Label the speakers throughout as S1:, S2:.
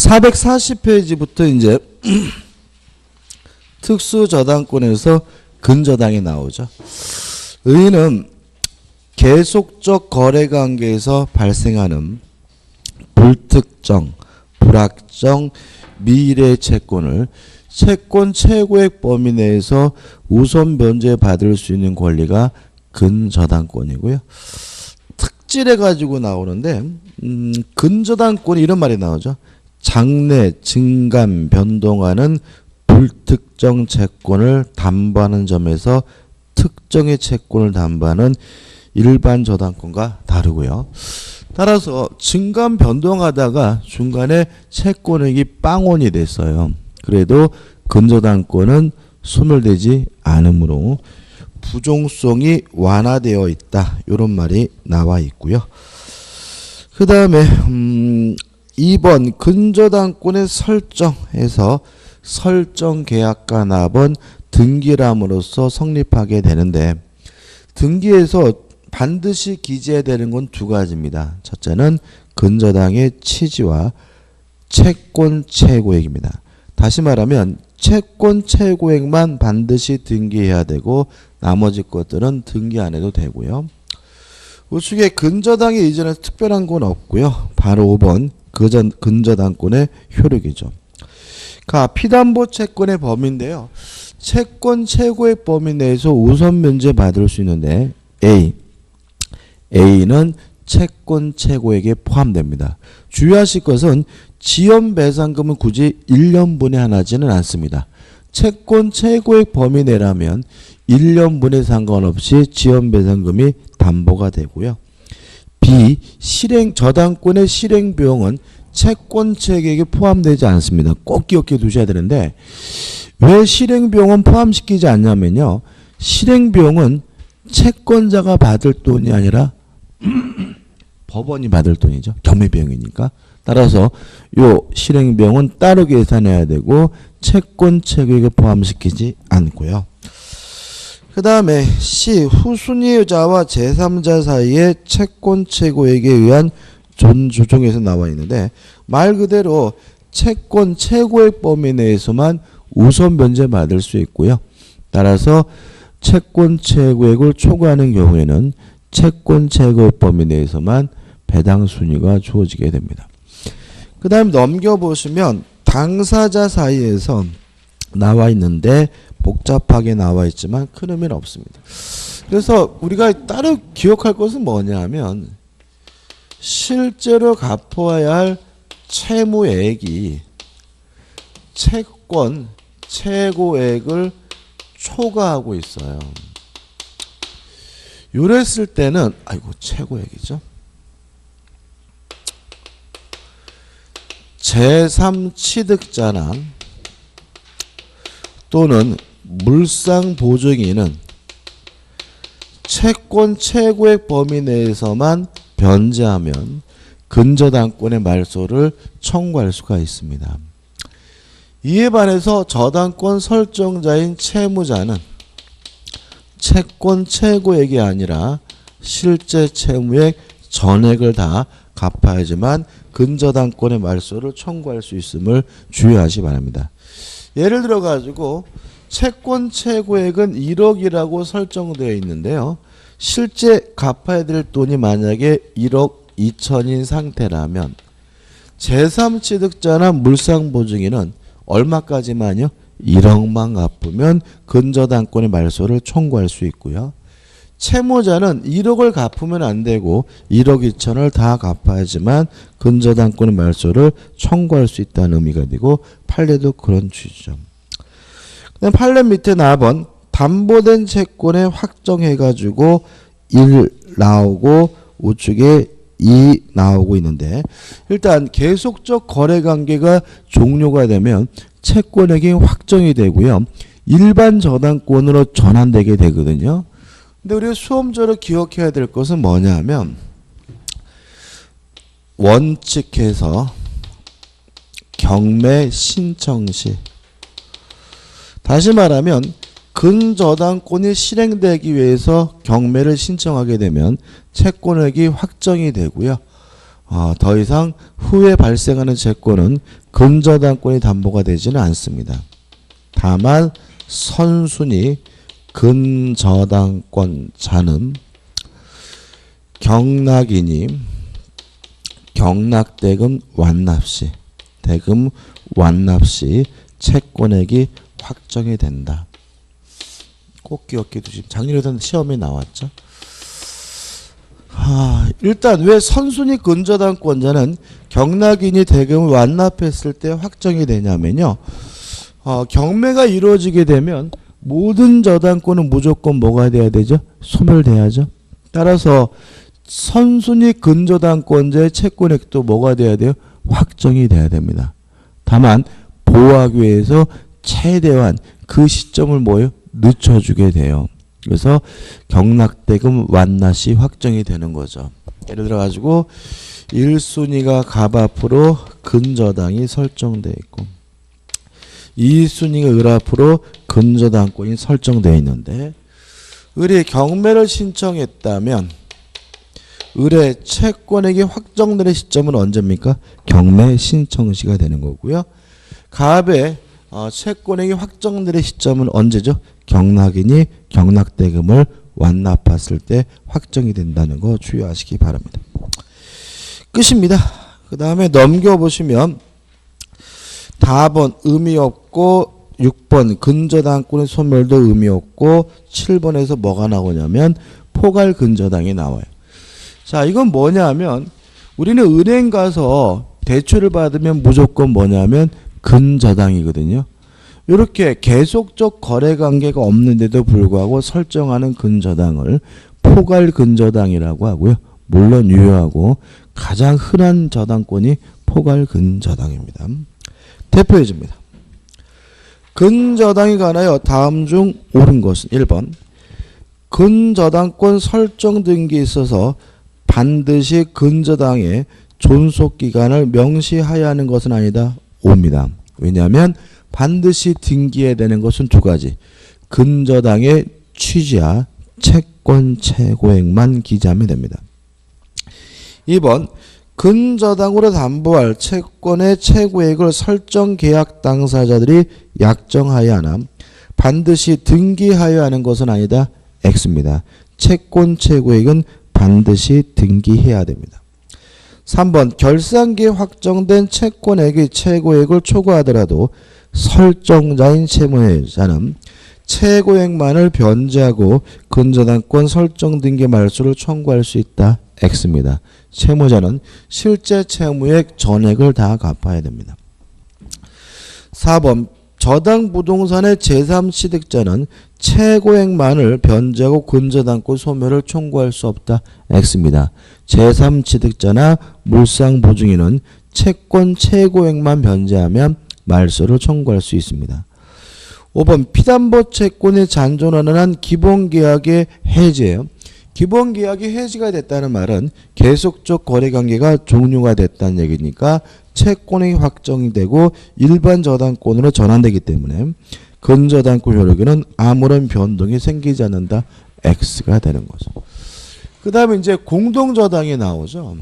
S1: 440페이지부터 이제 특수저당권에서 근저당이 나오죠. 의의는 계속적 거래관계에서 발생하는 불특정, 불확정, 미래 채권을 채권 최고액 범위 내에서 우선 변제받을 수 있는 권리가 근저당권이고요. 특질해 가지고 나오는데 근저당권이 이런 말이 나오죠. 장래, 증감, 변동하는 불특정 채권을 담보하는 점에서 특정의 채권을 담보하는 일반 저당권과 다르고요. 따라서 증감 변동하다가 중간에 채권액이 빵원이 됐어요. 그래도 근저당권은 소멸되지 않으므로 부종성이 완화되어 있다. 이런 말이 나와 있고요. 그 다음에 2번 근저당권의 설정에서 설정계약과 납은 등기람으로서 성립하게 되는데 등기에서 반드시 기재해야 되는 건 두 가지입니다. 첫째는 근저당의 취지와 채권 최고액입니다. 다시 말하면 채권 최고액만 반드시 등기해야 되고 나머지 것들은 등기 안 해도 되고요. 우측에 근저당의 이전에서 특별한 건 없고요. 바로 5번 근저당권의 효력이죠. 피담보 채권의 범위인데요. 채권 최고액 범위 내에서 우선 면제 받을 수 있는데 A는 채권 최고액에 포함됩니다. 주의하실 것은 지연배상금은 굳이 1년분에 하나지는 않습니다. 채권 최고액 범위 내라면 1년분에 상관없이 지연배상금이 담보가 되고요. B. 저당권의 실행비용은 채권 최고액에 포함되지 않습니다. 꼭 기억해 두셔야 되는데 왜 실행비용은 포함시키지 않냐면요. 실행비용은 채권자가 받을 돈이 아니라 법원이 받을 돈이죠. 경매비용이니까. 따라서 요 실행비용은 따로 계산해야 되고 채권 최고액에 포함시키지 않고요. 그 다음에 C. 후순위자와 제3자 사이의 채권 최고액에 의한 조정에서 나와 있는데 말 그대로 채권 최고액 범위 내에서만 우선 변제 받을 수 있고요. 따라서 채권 최고액을 초과하는 경우에는 채권 최고액 범위 내에서만 배당 순위가 주어지게 됩니다. 그 다음 넘겨보시면 당사자 사이에서 나와 있는데 복잡하게 나와 있지만 큰 의미는 없습니다. 그래서 우리가 따로 기억할 것은 뭐냐 하면 실제로 갚아야 할 채무액이 채권 최고액을 초과하고 있어요. 이랬을 때는 최고액이죠. 제3취득자나 또는 물상보증인은 채권 최고액 범위 내에서만 변제하면 근저당권의 말소를 청구할 수가 있습니다. 이에 반해서 저당권 설정자인 채무자는 채권 최고액이 아니라 실제 채무액 전액을 다 갚아야지만 근저당권의 말소를 청구할 수 있음을 주의하시 바랍니다. 예를 들어 가지고 채권 최고액은 1억이라고 설정되어 있는데요. 실제 갚아야 될 돈이 만약에 1억 2천인 상태라면 제3취득자나 물상보증인은 얼마까지만요? 1억만 갚으면 근저당권의 말소를 청구할 수 있고요. 채무자는 1억을 갚으면 안 되고 1억 2천을 다 갚아야지만 근저당권의 말소를 청구할 수 있다는 의미가 되고 판례도 그런 취지죠. 그다음 판례 밑에 4번 담보된 채권에 확정해가지고 1 나오고 우측에 2 나오고 있는데 일단 계속적 거래관계가 종료가 되면 채권액이 확정이 되고요. 일반 저당권으로 전환되게 되거든요. 근데 우리가 수험적으로 기억해야 될 것은 뭐냐 하면 원칙에서 경매 신청 시 다시 말하면 근저당권이 실행되기 위해서 경매를 신청하게 되면 채권액이 확정이 되고요. 더 이상 후에 발생하는 채권은 근저당권이 담보가 되지는 않습니다. 다만 선순위 근저당권자는 경락인이 경락대금 완납시 대금 완납시 채권액이 확정이 된다. 꼭 기억해 두시면 작년에도 시험에 나왔죠. 일단 왜 선순위 근저당권자는 경락인이 대금을 완납했을 때 확정이 되냐면요. 경매가 이루어지게 되면 모든 저당권은 무조건 뭐가 돼야 되죠? 소멸돼야죠. 따라서 선순위 근저당권자의 채권액도 뭐가 돼야 돼요? 확정이 돼야 됩니다. 다만 보호하기 위해서 최대한 그 시점을 뭐예요? 늦춰주게 돼요. 그래서 경락대금 완납시 확정이 되는 거죠. 예를 들어 가지고 1순위가 갑 앞으로 근저당이 설정되어 있고 2순위가 을 앞으로 근저당권이 설정되어 있는데 을이 경매를 신청했다면 을의 채권액이 확정되는 시점은 언제입니까? 경매 신청시가 되는 거고요. 갑의 채권액이 확정되는 시점은 언제죠? 경락인이 경락대금을 완납했을 때 확정이 된다는 거 주의하시기 바랍니다. 끝입니다. 그 다음에 넘겨보시면 답은 의미 없고 6번 근저당권의 소멸도 의미 없고 7번에서 뭐가 나오냐면 포괄 근저당이 나와요. 자, 이건 뭐냐면 우리는 은행 가서 대출을 받으면 무조건 뭐냐면 근저당이거든요. 이렇게 계속적 거래관계가 없는데도 불구하고 설정하는 근저당을 포괄 근저당이라고 하고요. 물론 유효하고 가장 흔한 저당권이 포괄 근저당입니다. 대표해 줍니다. 근저당에 관하여 다음 중 옳은 것은 1번 근저당권 설정 등기에 있어서 반드시 근저당의 존속기간을 명시하여야 하는 것은 아니다. 옵니다. 왜냐하면 반드시 등기해야 되는 것은 두 가지. 근저당의 취지와 채권 최고액만 기재하면 됩니다. 2번 근저당으로 담보할 채권의 최고액을 설정 계약 당사자들이 약정하여야 하나 반드시 등기하여야 하는 것은 아니다. X입니다. 채권 최고액은 반드시 등기해야 됩니다. 3번 결산기에 확정된 채권액의 최고액을 초과하더라도 설정자인 채무자는 최고액만을 변제하고 근저당권 설정 등기 말소를 청구할 수 있다. X입니다. 채무자는 실제 채무액 전액을 다 갚아야 됩니다. 4번 저당 부동산의 제3취득자는 최고액만을 변제하고 근저당권 소멸을 청구할 수 없다. X입니다. 제3취득자나 물상보증인은 채권 최고액만 변제하면 말소를 청구할 수 있습니다. 5번 피담보 채권이 잔존하는 한 기본계약의 해지예요. 기본계약이 해지가 됐다는 말은 계속적 거래관계가 종료가 됐다는 얘기니까 채권이 확정되고 일반 저당권으로 전환되기 때문에 근저당권 효력에는 아무런 변동이 생기지 않는다. X가 되는 거죠. 그 다음에 이제 공동저당이 나오죠.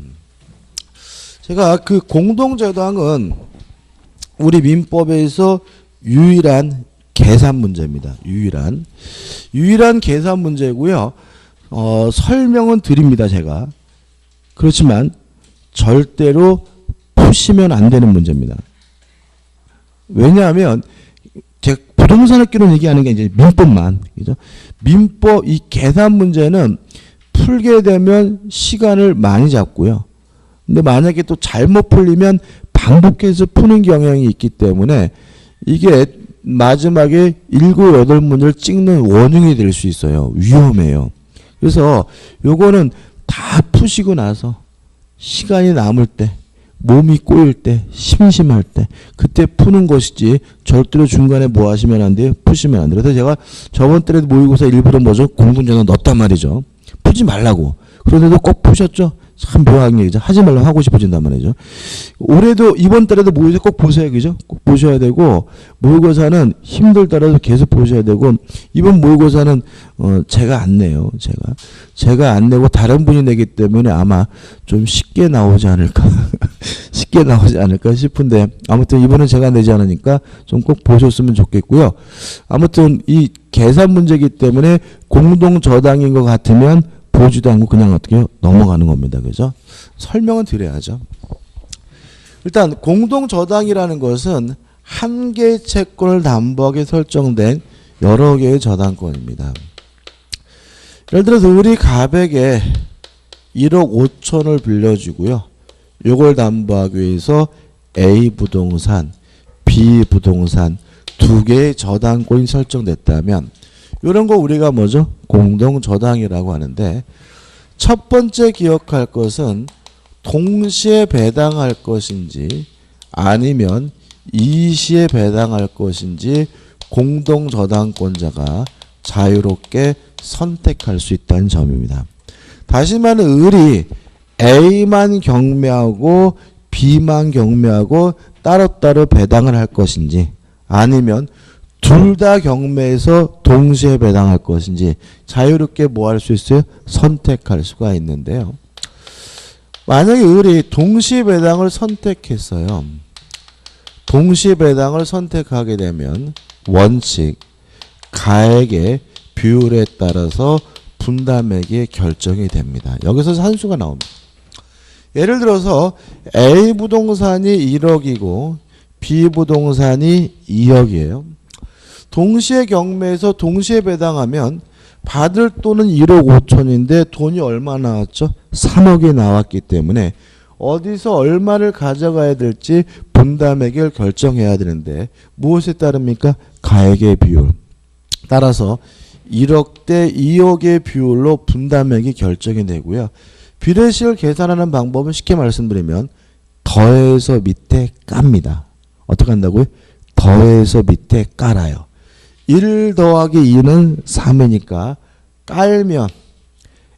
S1: 제가 그 공동저당은 우리 민법에서 유일한 계산 문제입니다. 유일한 계산 문제고요. 설명은 드립니다. 제가. 그렇지만 절대로 푸시면 안 되는 문제입니다. 왜냐하면 제가 부동산학교로 얘기하는 게 이제 민법만, 그죠? 민법 이 계산 문제는 풀게 되면 시간을 많이 잡고요. 근데 만약에 또 잘못 풀리면 반복해서 푸는 경향이 있기 때문에 이게 마지막에 7, 8문제를 찍는 원흉이 될 수 있어요. 위험해요. 그래서 요거는 다 푸시고 나서 시간이 남을 때, 몸이 꼬일 때, 심심할 때 그때 푸는 것이지 절대로 중간에 뭐 하시면 안 돼요? 푸시면 안 돼요. 그래서 제가 저번 때에도 모의고사 일부러 뭐죠? 공동저당 넣었단 말이죠. 푸지 말라고. 그런데도 꼭 푸셨죠? 참 묘한 얘기죠. 하지 말라고 하고 싶어진단 말이죠. 올해도 이번 달에도 모의고사 꼭 보셔야 그죠? 꼭 보셔야 되고 모의고사는 힘들더라도 계속 보셔야 되고 이번 모의고사는 제가 안 내요. 제가 안 내고 다른 분이 내기 때문에 아마 좀 쉽게 나오지 않을까 쉽게 나오지 않을까 싶은데 아무튼 이번엔 제가 내지 않으니까 좀 꼭 보셨으면 좋겠고요. 아무튼 이 계산 문제이기 때문에 공동 저당인 것 같으면 보지도 않고 그냥 어떻게 넘어가는 겁니다. 그죠? 설명은 드려야죠. 일단 공동 저당이라는 것은 한 개의 채권을 담보하게 설정된 여러 개의 저당권입니다. 예를 들어서 우리 가백에 1억 5천을 빌려주고요. 이걸 담보하기 위해서 A 부동산, B 부동산 두 개의 저당권이 설정됐다면 이런 거 우리가 뭐죠? 공동 저당이라고 하는데 첫 번째 기억할 것은 동시에 배당할 것인지 아니면 이시에 배당할 것인지 공동 저당권자가 자유롭게 선택할 수 있다는 점입니다. 다시 말하면 을이 A만 경매하고 B만 경매하고 따로따로 배당을 할 것인지 아니면 둘 다 경매해서 동시에 배당할 것인지 자유롭게 뭐 할 수 있어요? 선택할 수가 있는데요. 만약에 을이 동시 배당을 선택했어요. 동시 배당을 선택하게 되면 원칙, 가액의 비율에 따라서 분담액이 결정이 됩니다. 여기서 한수가 나옵니다. 예를 들어서 A 부동산이 1억이고 B 부동산이 2억이에요. 동시에 경매해서 동시에 배당하면 받을 돈은 1억 5천인데 돈이 얼마 나왔죠? 3억이 나왔기 때문에 어디서 얼마를 가져가야 될지 분담액을 결정해야 되는데 무엇에 따릅니까? 가액의 비율. 따라서 1억 대 2억의 비율로 분담액이 결정이 되고요. 비례식을 계산하는 방법은 쉽게 말씀드리면 더해서 밑에 깝니다. 어떻게 한다고요? 더해서 밑에 깔아요. 1 더하기 2는 3이니까 깔면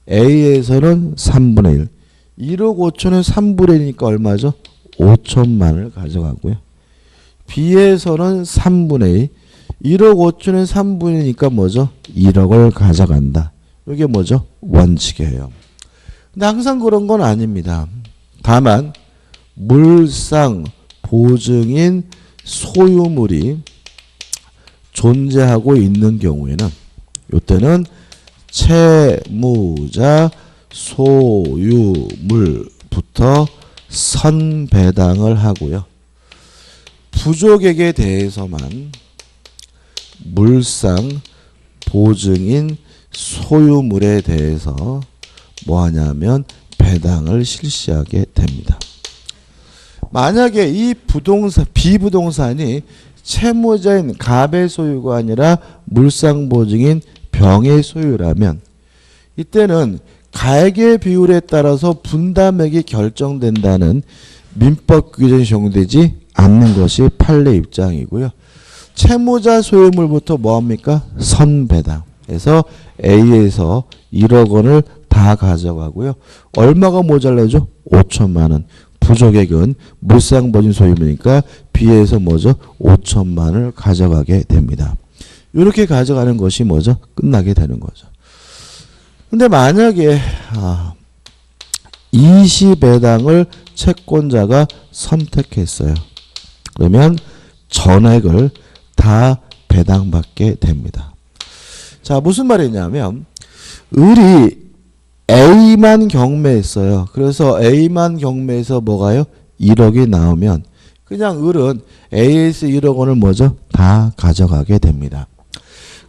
S1: A에서는 3분의 1. 1억 5천은 3분의 1이니까 얼마죠? 5천만을 가져가고요. B에서는 3분의 2. 1억 5천은 3분이니까 뭐죠? 1억을 가져간다. 이게 뭐죠? 원칙이에요. 근데 항상 그런 건 아닙니다. 다만 물상 보증인 소유물이 존재하고 있는 경우에는 이때는 채무자 소유물부터 선배당을 하고요. 부족액에 대해서만 물상 보증인 소유물에 대해서 뭐 하냐면 배당을 실시하게 됩니다. 만약에 이 부동산 B부동산이 채무자인 갑의 소유가 아니라 물상보증인 병의 소유라면 이때는 가액의 비율에 따라서 분담액이 결정된다는 민법 규정이 적용되지 않는 것이 판례 입장이고요. 채무자 소유물부터 뭐합니까? 선배당. 그래서 A에서 1억 원을 다 가져가고요. 얼마가 모자라죠? 5천만 원. 부족액은 물상보증 소유물이니까 B에서 뭐죠? 5천만을 가져가게 됩니다. 이렇게 가져가는 것이 뭐죠? 끝나게 되는 거죠. 근데 만약에 이시배당을 채권자가 선택했어요. 그러면 전액을 다 배당받게 됩니다. 자, 무슨 말이냐면 을이 A만 경매했어요. 그래서 A만 경매해서 뭐가요? 1억이 나오면 그냥 을은 A에서 1억 원을 뭐죠? 다 가져가게 됩니다.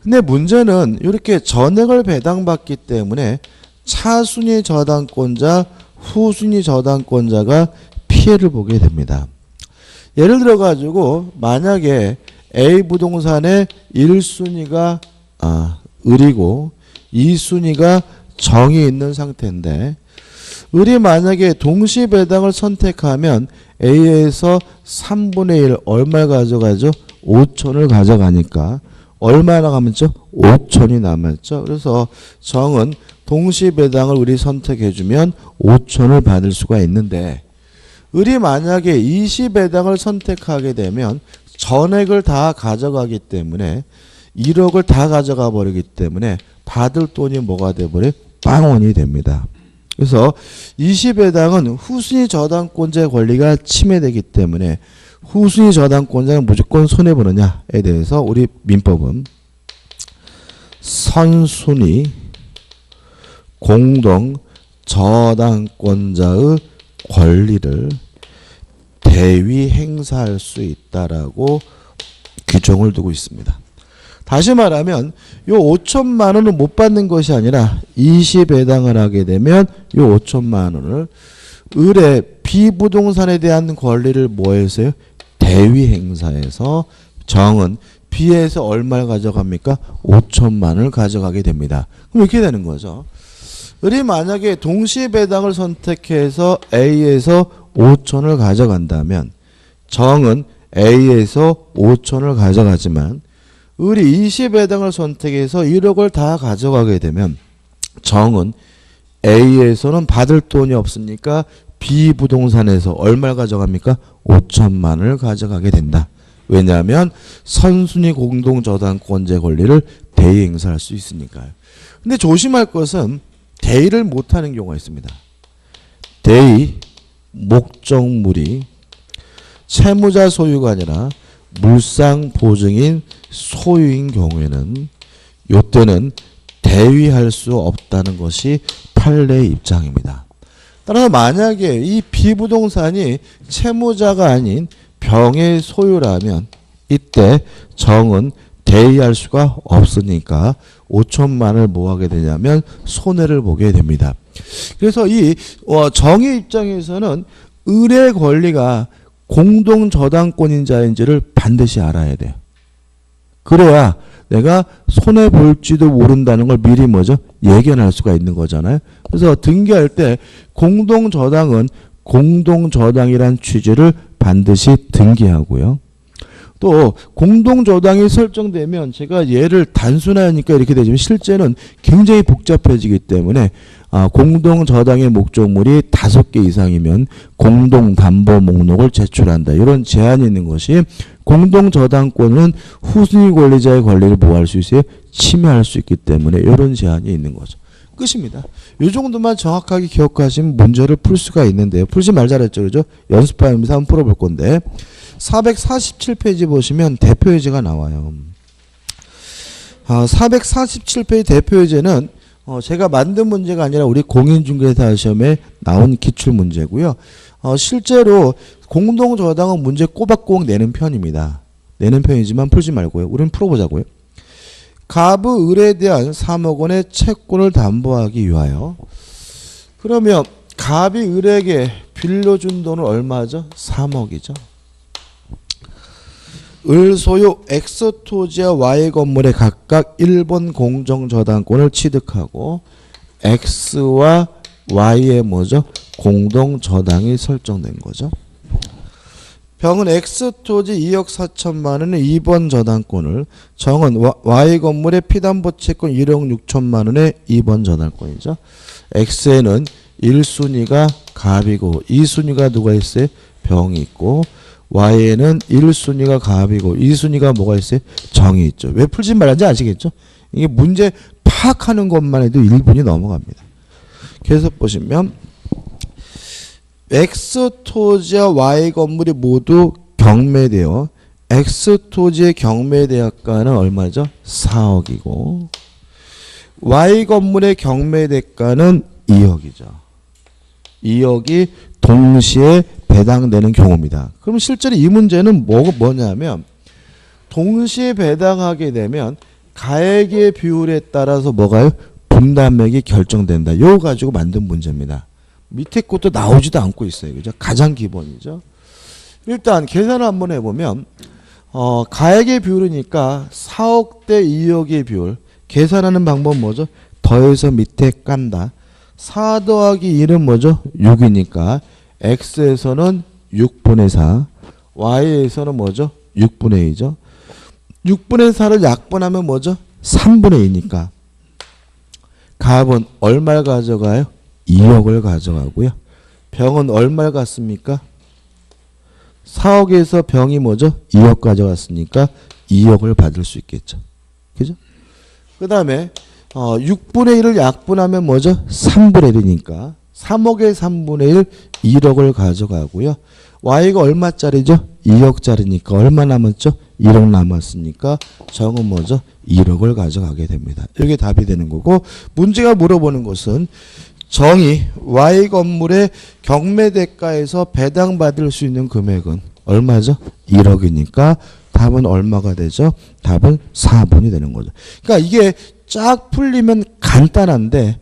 S1: 근데 문제는 이렇게 전액을 배당받기 때문에 차순위 저당권자, 후순위 저당권자가 피해를 보게 됩니다. 예를 들어 가지고 만약에 A 부동산의 1순위가 을이고 2순위가 정이 있는 상태인데 을이 만약에 동시 배당을 선택하면 A에서 3분의 1 얼마를 가져가죠? 5천을 가져가니까 얼마나 남았죠? 5천이 남았죠. 그래서 정은 동시배당을 우리 선택해주면 5천을 받을 수가 있는데 우리 만약에 20배당을 선택하게 되면 전액을 다 가져가기 때문에 1억을 다 가져가 버리기 때문에 받을 돈이 뭐가 돼버려? 빵원이 됩니다. 그래서 20배당은 후순위 저당권자의 권리가 침해되기 때문에 후순위 저당권자는 무조건 손해보느냐에 대해서 우리 민법은 선순위 공동 저당권자의 권리를 대위 행사할 수 있다라고 규정을 두고 있습니다. 다시 말하면 요 5천만 원을 못 받는 것이 아니라 20배당을 하게 되면 요 5천만 원을 을의 비부동산에 대한 권리를 뭐해서요? 대위 행사해서 정은 B에서 얼마를 가져갑니까? 5천만 원을 가져가게 됩니다. 그럼 이렇게 되는 거죠. 을이 만약에 동시배당을 선택해서 A에서 5천을 가져간다면 정은 A에서 5천을 가져가지만 을이 20배당을 선택해서 1억을 다 가져가게 되면 정은 A에서는 받을 돈이 없으니까 B 부동산에서 얼마를 가져갑니까? 5천만 원을 가져가게 된다. 왜냐하면 선순위 공동저당권자의 권리를 대위 행사할 수 있으니까요. 근데 조심할 것은 대위를 못하는 경우가 있습니다. 대위 목적물이 채무자 소유가 아니라 물상 보증인 소유인 경우에는 이때는 대위할 수 없다는 것이 판례의 입장입니다. 따라서 만약에 이 비부동산이 채무자가 아닌 병의 소유라면 이때 정은 대위할 수가 없으니까 5천만 원을 뭐 하게 되냐면 손해를 보게 됩니다. 그래서 이 정의 입장에서는 을의 권리가 공동저당권인자인지를 반드시 알아야 돼요. 그래야 내가 손해볼지도 모른다는 걸 미리 뭐죠? 예견할 수가 있는 거잖아요. 그래서 등기할 때 공동저당은 공동저당이란 취지를 반드시 등기하고요. 또 공동저당이 설정되면 제가 얘를 단순하니까 이렇게 되지만 실제는 굉장히 복잡해지기 때문에 공동저당의 목적물이 5개 이상이면 공동담보 목록을 제출한다. 이런 제한이 있는 것이 공동저당권은 후순위 권리자의 권리를 뭐할 수 있어요? 침해할 수 있기 때문에 이런 제한이 있는 거죠. 끝입니다. 이 정도만 정확하게 기억하시면 문제를 풀 수가 있는데요. 풀지 말자 그랬죠. 그죠? 연습하면서 한번 풀어볼 건데 447페이지 보시면 대표예제가 나와요. 447페이지 대표예제는 제가 만든 문제가 아니라 우리 공인중개사 시험에 나온 기출문제고요. 실제로 공동저당은 문제 꼬박꼬박 내는 편입니다. 내는 편이지만 풀지 말고요. 우리는 풀어보자고요. 갑의 을에 대한 3억 원의 채권을 담보하기 위하여 그러면 갑이 을에게 빌려준 돈은 얼마죠? 3억이죠. 을 소유 X 토지와 Y 건물에 각각 1번 공정저당권을 취득하고 X와 Y의 뭐죠? 공동저당이 설정된 거죠. 병은 X 토지 2억 4천만 원의 2번 저당권을 정은 Y 건물의 피담보 채권 1억 6천만 원의 2번 저당권이죠. X에는 1순위가 갑이고 2순위가 누가 있어요? 병이 있고 Y에는 1순위가 갑이고 2순위가 뭐가 있어요? 정이 있죠. 왜 풀지 말는지 아시겠죠? 이게 문제 파악하는 것만 해도 1분이 넘어갑니다. 그래서 보시면 X 토지와 Y 건물이 모두 경매되어 X 토지의 경매대가는 얼마죠? 4억이고 Y 건물의 경매대가는 2억이죠. 2억이 동시에 배당되는 경우입니다. 그럼 실제로 이 문제는 뭐냐면 동시에 배당하게 되면 가액의 비율에 따라서 뭐가요? 분담액이 결정된다. 이거 가지고 만든 문제입니다. 밑에 것도 나오지도 않고 있어요. 그죠? 가장 기본이죠. 일단 계산을 한번 해보면 가액의 비율이니까 4억 대 2억의 비율 계산하는 방법은 뭐죠? 더해서 밑에 깐다. 4 더하기 1은 뭐죠? 6이니까 X에서는 6분의 4 Y에서는 뭐죠? 6분의 2죠. 6분의 4를 약분하면 뭐죠? 3분의 2니까. 갑은 얼마를 가져가요? 2억을 가져가고요. 병은 얼마를 갔습니까? 4억에서 병이 뭐죠? 2억 가져갔으니까 2억을 받을 수 있겠죠. 그죠? 그 다음에 6분의 1을 약분하면 뭐죠? 3분의 1이니까 3억의 3분의 1, 1억을 가져가고요. Y가 얼마짜리죠? 2억짜리니까 얼마 남았죠? 1억 남았으니까 정은 뭐죠? 1억을 가져가게 됩니다. 이게 답이 되는 거고, 문제가 물어보는 것은 정이 Y 건물의 경매대가에서 배당받을 수 있는 금액은 얼마죠? 1억이니까 답은 얼마가 되죠? 답은 4번이 되는 거죠. 그러니까 이게 쫙 풀리면 간단한데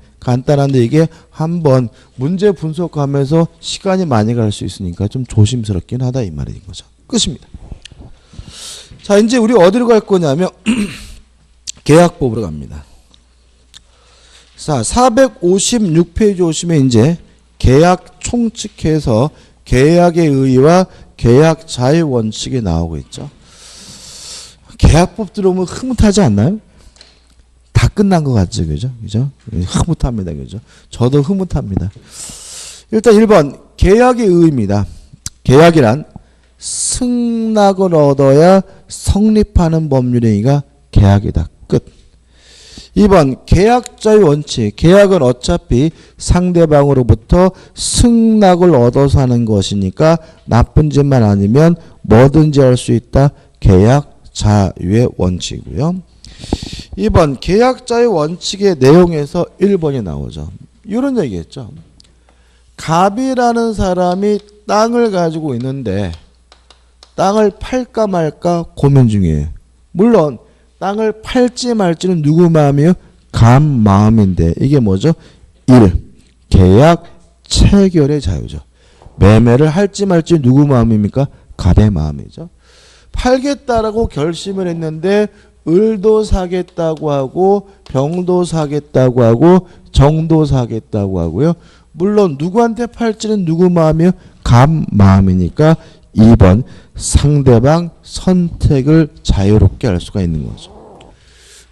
S1: 이게 한번 문제 분석하면서 시간이 많이 갈 수 있으니까 좀 조심스럽긴 하다 이 말인 거죠. 끝입니다. 자, 이제 우리 어디로 갈 거냐면 계약법으로 갑니다. 자, 456페이지 오시면 이제 계약 총칙해서 계약의 의의와 계약 자의 원칙이 나오고 있죠. 계약법 들어오면 흐뭇하지 않나요? 다 끝난 것 같죠, 그죠? 그죠? 흐뭇합니다, 그죠? 저도 흐뭇합니다. 일단 1번 계약의 의의입니다. 계약이란 승낙을 얻어야 성립하는 법률행위가 계약이다. 끝. 2번 계약자의 원칙. 계약은 어차피 상대방으로부터 승낙을 얻어서 하는 것이니까 나쁜 짓만 아니면 뭐든지 할 수 있다. 계약 자유의 원칙이고요. 2번 계약자의 원칙의 내용에서 1번이 나오죠. 이런 얘기했죠. 갑이라는 사람이 땅을 가지고 있는데 땅을 팔까 말까 고민 중이에요. 물론 땅을 팔지 말지는 누구 마음이에요? 갑 마음인데 이게 뭐죠? 1. 계약 체결의 자유죠. 매매를 할지 말지 누구 마음입니까? 갑의 마음이죠. 팔겠다라고 결심을 했는데 을도 사겠다고 하고 병도 사겠다고 하고 정도 사겠다고 하고요. 물론 누구한테 팔지는 누구 마음이요? 갑 마음이니까 2번 상대방 선택을 자유롭게 할 수가 있는 거죠.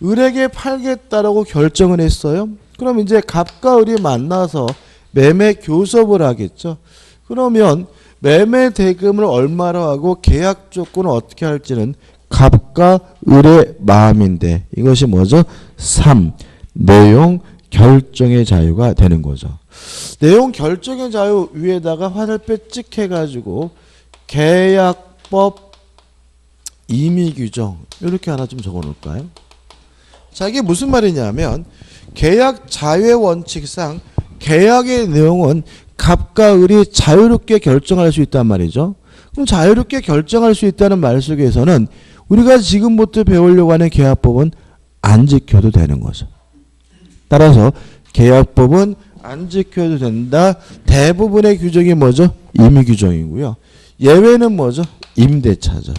S1: 을에게 팔겠다라고 결정을 했어요. 그럼 이제 갑과 을이 만나서 매매 교섭을 하겠죠. 그러면 매매 대금을 얼마로 하고 계약 조건을 어떻게 할지는 갑과 을의 마음인데 이것이 뭐죠? 3. 내용 결정의 자유가 되는 거죠. 내용 결정의 자유 위에다가 화살표 찍 해가지고 계약법 임의규정 이렇게 하나 좀 적어 놓을까요? 자, 이게 무슨 말이냐면 계약 자유의 원칙상 계약의 내용은 갑과 을이 자유롭게 결정할 수 있단 말이죠. 그럼 자유롭게 결정할 수 있다는 말 속에서는 우리가 지금부터 배우려고 하는 계약법은 안 지켜도 되는 거죠. 따라서 계약법은 안 지켜도 된다. 대부분의 규정이 뭐죠? 임의규정이고요. 예외는 뭐죠? 임대차죠.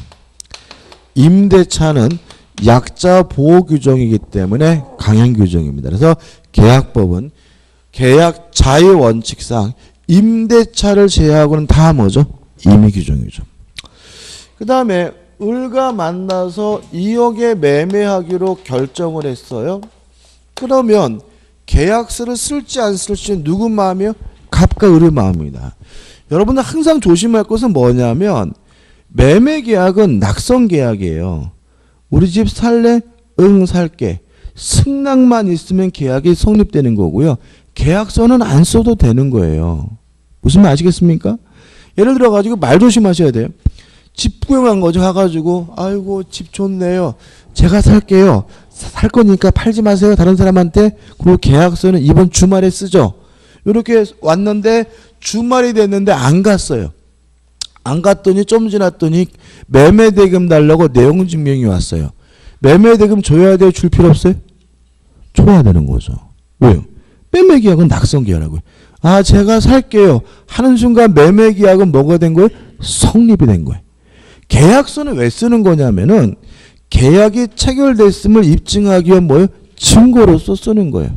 S1: 임대차는 약자 보호 규정이기 때문에 강행 규정입니다. 그래서 계약법은 계약 자유 원칙상 임대차를 제외하고는 다 뭐죠? 임의 규정이죠. 그 다음에 을과 만나서 2억에 매매하기로 결정을 했어요. 그러면 계약서를 쓸지 안 쓸지 누구 마음이요? 갑과 을의 마음입니다. 여러분들 항상 조심할 것은 뭐냐면 매매 계약은 낙선 계약이에요. 우리 집 살래? 응 살게. 승낙만 있으면 계약이 성립되는 거고요. 계약서는 안 써도 되는 거예요. 무슨 말 아시겠습니까? 예를 들어 가지고 말 조심하셔야 돼요. 집 구경한 거죠. 가가지고 아이고 집 좋네요. 제가 살게요. 살 거니까 팔지 마세요. 다른 사람한테. 그리고 계약서는 이번 주말에 쓰죠. 이렇게 왔는데 주말이 됐는데 안 갔어요. 안 갔더니 좀 지났더니 매매대금 달라고 내용증명이 왔어요. 매매대금 줘야 돼요? 줄 필요 없어요? 줘야 되는 거죠. 왜요? 매매계약은 낙선계약이라고요. 아 제가 살게요 하는 순간 매매계약은 뭐가 된 거예요? 성립이 된 거예요. 계약서는 왜 쓰는 거냐면은 계약이 체결됐음을 입증하기 위한 뭐예요? 증거로서 쓰는 거예요.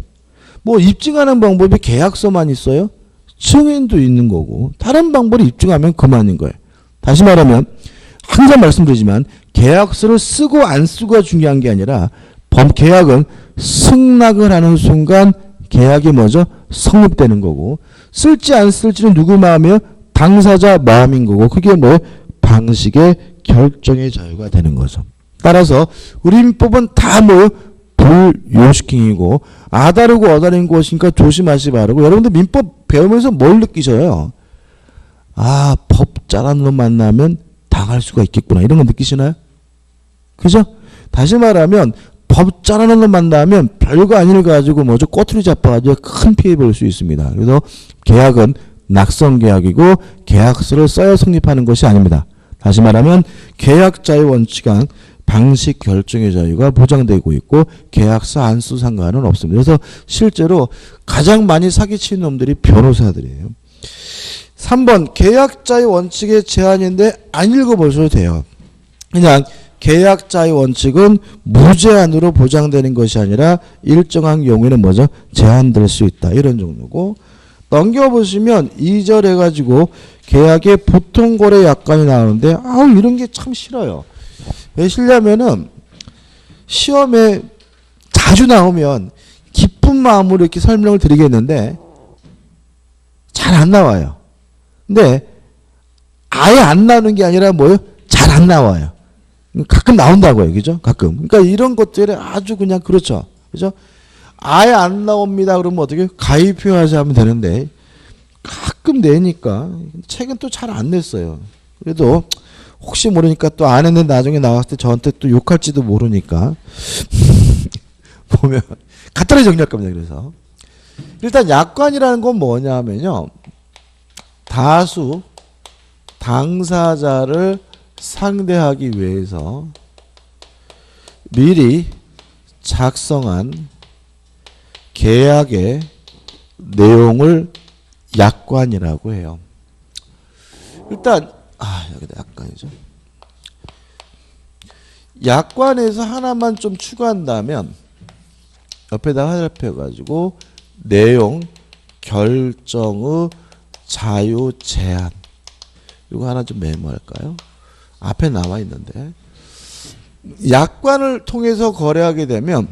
S1: 뭐 입증하는 방법이 계약서만 있어요? 증인도 있는 거고 다른 방법을 입증하면 그만인 거예요. 다시 말하면 항상 말씀드리지만 계약서를 쓰고 안 쓰고가 중요한 게 아니라 계약은 승낙을 하는 순간 계약이 뭐죠? 성립되는 거고 쓸지 안 쓸지는 누구 마음이에요? 당사자 마음인 거고 그게 뭐 방식의 결정의 자유가 되는 거죠. 따라서 우리 민법은 다 뭐예요? 불요식행위고 아다르고 어다른 것이니까 조심하시 바라고 여러분들 민법 배우면서 뭘 느끼셔요? 아, 법 잘하는 놈 만나면 당할 수가 있겠구나 이런 거 느끼시나요? 그죠? 다시 말하면 법 잘하는 놈 만나면 별거 아닌 일 가지고 뭐죠? 꼬투리 잡아가지고 큰 피해 볼 수 있습니다. 그래서 계약은 낙성 계약이고 계약서를 써야 성립하는 것이 아닙니다. 다시 말하면 계약자의 원칙은 방식 결정의 자유가 보장되고 있고 계약서 안 쓰 상관은 없습니다. 그래서 실제로 가장 많이 사기치는 놈들이 변호사들이에요. 3번 계약자의 원칙의 제한인데 안 읽어보셔도 돼요. 그냥 계약자의 원칙은 무제한으로 보장되는 것이 아니라 일정한 경우에는 뭐죠? 제한될 수 있다. 이런 정도고 넘겨보시면 2절 해가지고 계약의 보통거래 약관이 나오는데 아우 이런 게 참 싫어요. 왜 싫냐면은 시험에 자주 나오면 기쁜 마음으로 이렇게 설명을 드리겠는데 잘 안 나와요. 근데 아예 안 나오는 게 아니라 뭐예요? 잘 안 나와요. 가끔 나온다고요. 그죠? 가끔. 그러니까 이런 것들이 아주 그냥 그렇죠. 그죠? 아예 안 나옵니다. 그러면 어떻게 가입표하지 하면 되는데 가끔 내니까 책은 또 잘 안 냈어요. 그래도 혹시 모르니까 또 안 했는데 나중에 나왔을 때 저한테 또 욕할지도 모르니까 보면 간단히 정리할 겁니다. 그래서 일단 약관이라는 건 뭐냐 하면요. 다수 당사자를 상대하기 위해서 미리 작성한 계약의 내용을 약관이라고 해요. 일단 여기다 약관이죠. 약관에서 하나만 좀 추가한다면 옆에다가 화살표가지고 내용 결정의 자유 제한 이거 하나 좀 메모할까요? 앞에 나와 있는데 약관을 통해서 거래하게 되면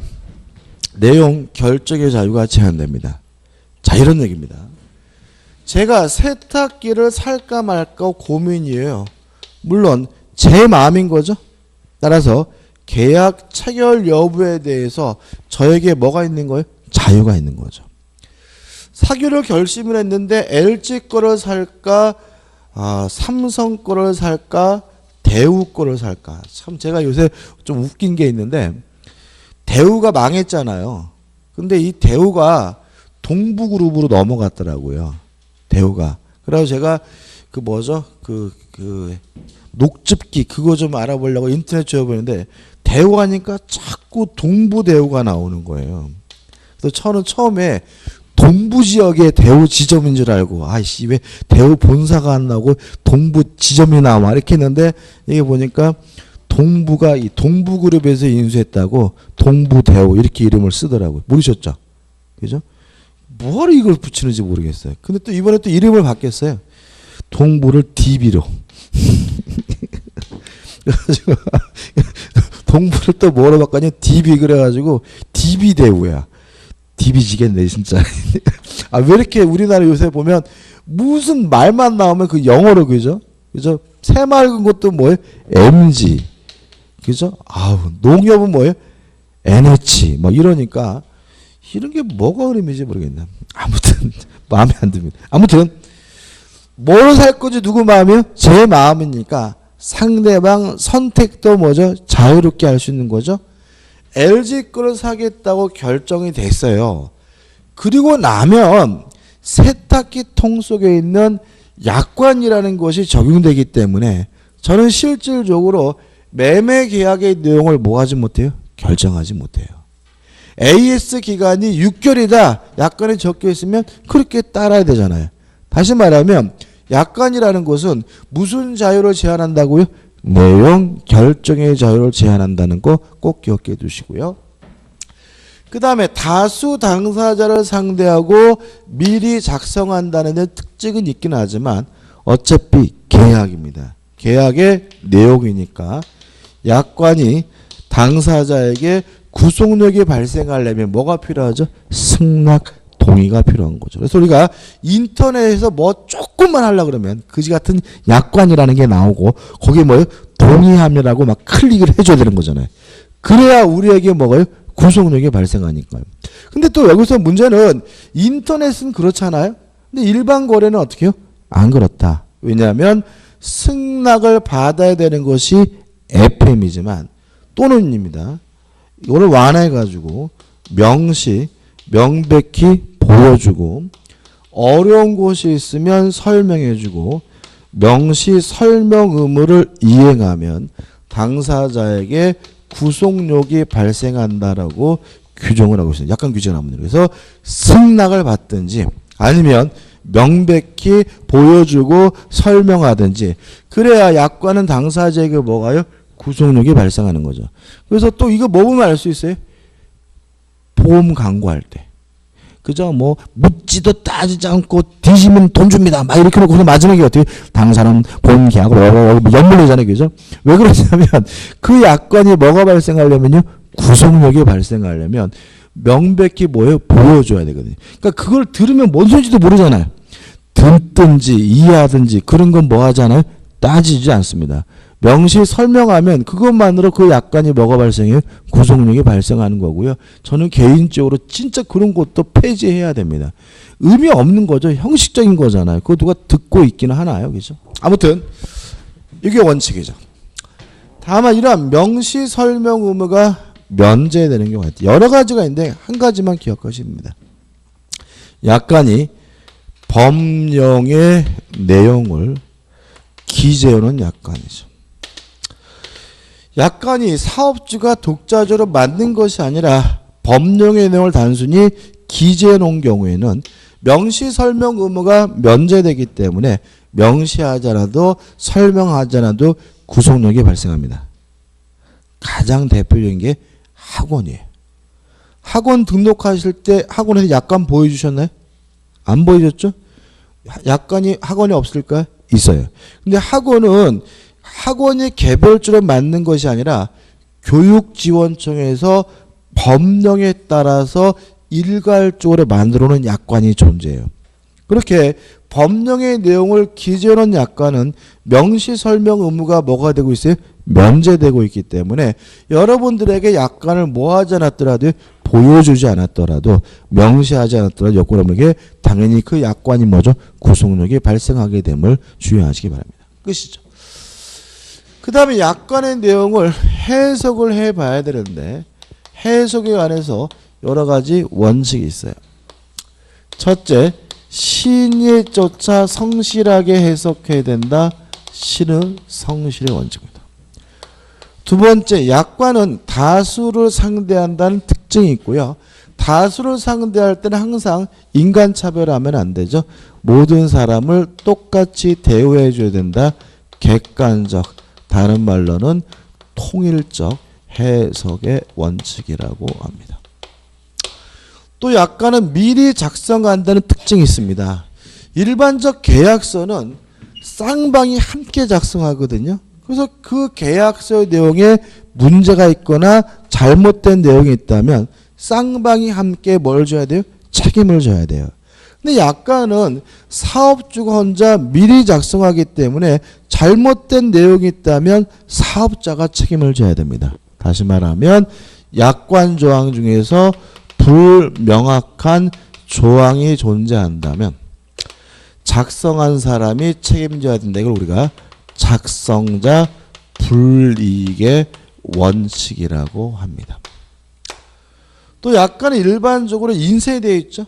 S1: 내용 결정의 자유가 제한됩니다. 자 이런 얘기입니다. 제가 세탁기를 살까 말까 고민이에요. 물론 제 마음인 거죠. 따라서 계약 체결 여부에 대해서 저에게 뭐가 있는 거예요? 자유가 있는 거죠. 사기로 결심을 했는데 LG 거를 살까 삼성 거를 살까 대우 거를 살까. 참 제가 요새 좀 웃긴 게 있는데 대우가 망했잖아요. 근데 이 대우가 동부그룹으로 넘어갔더라고요. 대우가. 그래서 제가 그 뭐죠? 그 녹즙기 그거 좀 알아보려고 인터넷 쳐보는데 대우 하니까 자꾸 동부대우가 나오는 거예요. 그래서 저는 처음에 동부 지역의 대우 지점인 줄 알고 아이씨 왜 대우 본사가 안 나오고 동부 지점이 나와 이렇게 했는데 이게 보니까 동부가 이 동부그룹에서 인수했다고 동부대우 이렇게 이름을 쓰더라고요. 모르셨죠? 그죠? 뭐하러 이걸 붙이는지 모르겠어요. 근데 또 이번에 또 이름을 바뀌었어요. 동부를 DB로. 그래가지고 동부를 또 뭐로 바꿨냐? DB 그래가지고 DB대우야. DB지겠네 진짜. 왜 이렇게 우리나라 요새 보면 무슨 말만 나오면 그 영어로 그죠? 그죠? 새맑은 것도 뭐예요? MG. 그죠? 농협은 뭐예요? NH. 뭐 이러니까 이런 게 뭐가 의미인지 모르겠네. 아무튼 마음에 안 듭니다. 아무튼 뭘 살 건지 누구 마음이요? 제 마음이니까 상대방 선택도 뭐죠? 자유롭게 할 수 있는 거죠. LG 거를 사겠다고 결정이 됐어요. 그리고 나면 세탁기 통 속에 있는 약관이라는 것이 적용되기 때문에 저는 실질적으로 매매 계약의 내용을 뭐 하지 못해요? 결정하지 못해요. AS 기간이 6개월이다. 약관에 적혀 있으면 그렇게 따라야 되잖아요. 다시 말하면 약관이라는 것은 무슨 자유를 제한한다고요? 내용 결정의 자유를 제한한다는 거 꼭 기억해 두시고요. 그 다음에 다수 당사자를 상대하고 미리 작성한다는 데 특징은 있긴 하지만 어차피 계약입니다. 계약의 내용이니까 약관이 당사자에게 구속력이 발생하려면 뭐가 필요하죠? 승낙 동의가 필요한 거죠. 그래서 우리가 인터넷에서 뭐 조금만 하려고 그러면 그지 같은 약관이라는 게 나오고 거기에 뭐예요? 동의하면라고 막 클릭을 해줘야 되는 거잖아요. 그래야 우리에게 뭐가요? 구속력이 발생하니까요. 근데 또 여기서 문제는 인터넷은 그렇잖아요. 근데 일반 거래는 어떻게 해요? 안 그렇다. 왜냐하면 승낙을 받아야 되는 것이 FM이지만 또는입니다. 이거를 완화해가지고 명백히 보여주고 어려운 곳이 있으면 설명해주고 명시 설명 의무를 이행하면 당사자에게 구속력이 발생한다라고 규정을 하고 있습니다. 약관 규정을 합니다. 그래서 승낙을 받든지 아니면 명백히 보여주고 설명하든지 그래야 약관은 당사자에게 뭐가요? 구속력이 발생하는 거죠. 그래서 또 이거 뭐 보면 알 수 있어요? 보험 광고할 때. 그죠? 뭐 묻지도 따지지 않고 뒤지면 돈 줍니다. 막 이렇게 놓고 마지막에 어떻게 당사는 보험 계약으로 연물리잖아요. 그죠? 왜 그러냐면 그 약관이 뭐가 발생하려면요? 구속력이 발생하려면 명백히 뭐예요? 보여줘야 되거든요. 그러니까 그걸 들으면 뭔 소리인지도 모르잖아요. 듣든지 이해하든지 그런 건 뭐 하잖아요? 따지지 않습니다. 명시 설명하면 그것만으로 그 약관이 뭐가 발생해요? 구속력이 발생하는 거고요. 저는 개인적으로 진짜 그런 것도 폐지해야 됩니다. 의미 없는 거죠. 형식적인 거잖아요. 그거 누가 듣고 있기는 하나요? 그죠? 아무튼 이게 원칙이죠. 다만 이러한 명시 설명 의무가 면제되는 경우가 있다. 여러 가지가 있는데 한 가지만 기억하시면 됩니다. 약관이 법령의 내용을 기재해놓은 약관이죠. 약관이 사업주가 독자적으로 만든 것이 아니라 법령의 내용을 단순히 기재해 놓은 경우에는 명시 설명 의무가 면제되기 때문에 명시하지 않아도 설명하지 않아도 구속력이 발생합니다. 가장 대표적인 게 학원이에요. 학원 등록하실 때 학원에서 약관 보여주셨나요? 안 보여줬죠? 약관이 학원에 없을까요? 있어요. 근데 학원이 개별적으로 만든 것이 아니라 교육지원청에서 법령에 따라서 일괄적으로 만들어 놓은 약관이 존재해요. 그렇게 법령의 내용을 기재해 놓은 약관은 명시 설명 의무가 뭐가 되고 있어요? 면제되고 있기 때문에 여러분들에게 약관을 뭐 하지 않았더라도 보여주지 않았더라도 명시하지 않았더라도 여러분에게 당연히 그 약관이 뭐죠? 구속력이 발생하게 됨을 주의하시기 바랍니다. 끝이죠. 그 다음에 약관의 내용을 해석을 해봐야 되는데 해석에 관해서 여러 가지 원칙이 있어요. 첫째, 신의에 쫓아 성실하게 해석해야 된다. 신의 성실의 원칙입니다. 두 번째, 약관은 다수를 상대한다는 특징이 있고요. 다수를 상대할 때는 항상 인간차별하면 안 되죠. 모든 사람을 똑같이 대우해 줘야 된다. 객관적, 다른 말로는 통일적 해석의 원칙이라고 합니다. 또 약관은 미리 작성한다는 특징이 있습니다. 일반적 계약서는 쌍방이 함께 작성하거든요. 그래서 그 계약서의 내용에 문제가 있거나 잘못된 내용이 있다면 쌍방이 함께 뭘 져야 돼요? 책임을 져야 돼요. 근데 약관은 사업주가 혼자 미리 작성하기 때문에 잘못된 내용이 있다면 사업자가 책임을 져야 됩니다. 다시 말하면 약관 조항 중에서 불명확한 조항이 존재한다면 작성한 사람이 책임져야 된다. 이걸 우리가 작성자 불이익의 원칙이라고 합니다. 또 약관은 일반적으로 인쇄되어 있죠.